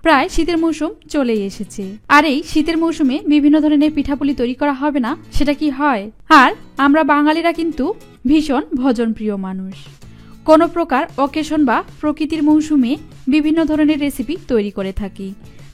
প্রায় শীতের মৌসুম চলেই এসেছে, আর এই শীতের মৌসুমে বিভিন্ন ধরনের পিঠাপুলি তৈরি করা হবে না, সেটা কি হয়? আর আমরা বাঙালিরা কিন্তু ভীষণ ভোজনপ্রিয় মানুষ। কোনো প্রকার অকেশন বা প্রকৃতির মৌসুমে বিভিন্ন ধরনের রেসিপি তৈরি করে থাকি।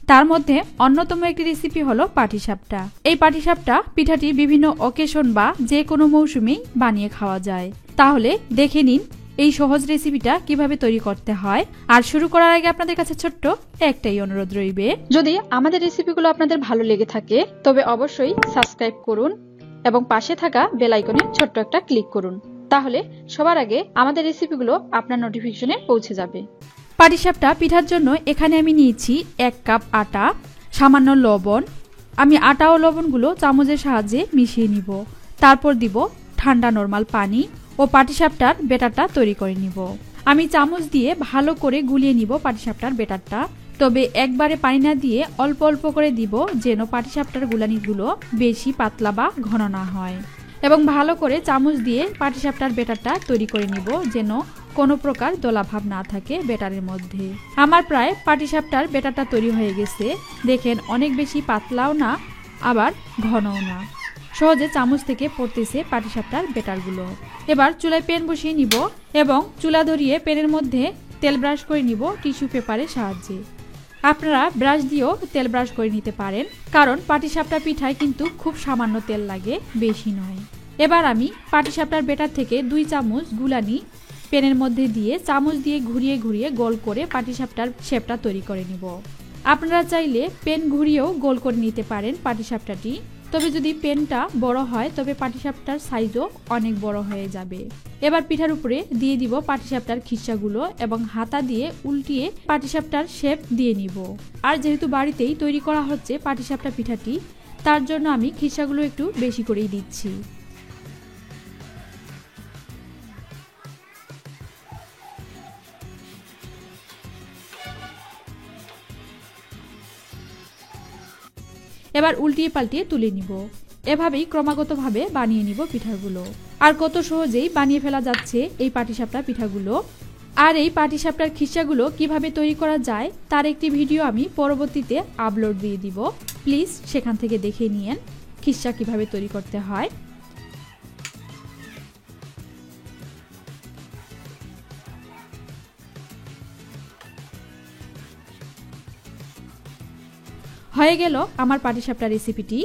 তার মধ্যে অন্যতম একটি রেসিপি হলো পাটিসাপটা। এই পাটিসাপটা পিঠাটি বিভিন্ন অকেশন বা যে কোনো মৌসুমেই বানিয়ে খাওয়া যায়। তাহলে দেখে নিন এই সহজ রেসিপিটা কিভাবে তৈরি করতে হয়। আর শুরু করার আগে আপনাদের কাছে ছোট্ট একটাই অনুরোধ রইবে, যদি আমাদের রেসিপিগুলো আপনাদের ভালো লেগে থাকে তবে অবশ্যই সাবস্ক্রাইব করুন এবং পাশে থাকা বেল আইকনে ছোট্ট একটা ক্লিক করুন, তাহলে সবার আগে আমাদের রেসিপিগুলো আপনার নোটিফিকেশনে পৌঁছে যাবে। পাটিসাপটা পিঠার জন্য এখানে আমি নিয়েছি 1 কাপ আটা, সামান্য লবণ। আমি আটা ও লবণগুলো চামচের সাহায্যে মিশিয়ে নিব। তারপর দিব ঠান্ডা নরমাল পানি ও পাটিসাপটার ব্যাটারটা তৈরি করে নিব। আমি চামচ দিয়ে ভালো করে গুলিয়ে নিব পাটিসাপটার ব্যাটারটা, তবে একবারে পানি না দিয়ে অল্প অল্প করে দিব, যেন পাটিসাপটার গুলানিগুলো বেশি পাতলা বা ঘন না হয়। এবং ভালো করে চামচ দিয়ে পাটিসাপটার ব্যাটারটা তৈরি করে নিব, যেন কোনো প্রকার দলাভাব না থাকে ব্যাটারের মধ্যে। আমার প্রায় পাটিসাপটার ব্যাটারটা তৈরি হয়ে গেছে। দেখেন অনেক বেশি পাতলাও না আবার ঘনও না, সহজে চামচ থেকে পড়তেছে পাটিসাপটার ব্যাটারগুলো। এবার চুলায় প্যান বসিয়ে নিব এবং চুলা ধরিয়ে প্যানের মধ্যে তেল ব্রাশ করে নিব টিস্যু পেপারের সাহায্যে। আপনারা ব্রাশ দিয়েও তেল ব্রাশ করে নিতে পারেন, কারণ পাটিসাপটা পিঠায় কিন্তু খুব সামান্য তেল লাগে, বেশি নয়। এবার আমি পাটিসাপটার ব্যাটার থেকে 2 চামচ গুলানি প্যানের মধ্যে দিয়ে চামচ দিয়ে ঘুরিয়ে ঘুরিয়ে গোল করে পাটিসাপটার শেপটা তৈরি করে নিব। আপনারা চাইলে প্যান ঘুরিয়েও গোল করে নিতে পারেন পাটিসাপটাটি, তবে যদি প্যানটা বড় হয় তবে পাটিসাপটার সাইজও অনেক বড় হয়ে যাবে। এবার পিঠার উপরে দিয়ে দিব পাটিসাপটার খিচ্চাগুলো এবং হাতা দিয়ে উল্টিয়ে পাটিসাপটার শেপ দিয়ে নিব। আর যেহেতু বাড়িতেই তৈরি করা হচ্ছে পাটিসাপটা পিঠাটি, তার জন্য আমি খিচ্চাগুলো একটু বেশি করেই দিচ্ছি। এবার উল্টিয়ে পাল্টিয়ে তুলে নিব। এভাবেই ক্রমাগতভাবে বানিয়ে নিব পিঠাগুলো। আর কত সহজেই বানিয়ে ফেলা যাচ্ছে এই পাটিসাপটা পিঠাগুলো। আর এই পাটিসাপটার খিচ্চাগুলো কিভাবে তৈরি করা যায় তার একটি ভিডিও আমি পরবর্তীতে আপলোড দিয়ে দিব, প্লিজ সেখান থেকে দেখে নিয়েন খিচ্চা কিভাবে তৈরি করতে হয়। হয়ে গেল আমার পাটিসাপটা রেসিপিটি।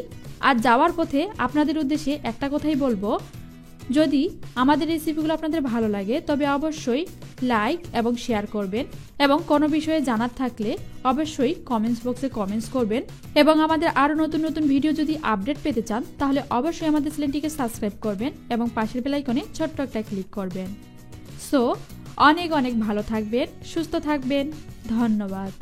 আর যাওয়ার পথে আপনাদের উদ্দেশ্যে একটা কথাই বলবো, যদি আমাদের রেসিপিগুলো আপনাদের ভালো লাগে তবে অবশ্যই লাইক এবং শেয়ার করবেন, এবং কোনো বিষয়ে জানার থাকলে অবশ্যই কমেন্টস বক্সে কমেন্টস করবেন। এবং আমাদের আরও নতুন নতুন ভিডিও যদি আপডেট পেতে চান তাহলে অবশ্যই আমাদের চ্যানেলটিকে সাবস্ক্রাইব করবেন এবং পাশের বেল আইকনে ছোট্ট একটা ক্লিক করবেন। সো অনেক অনেক ভালো থাকবেন, সুস্থ থাকবেন, ধন্যবাদ।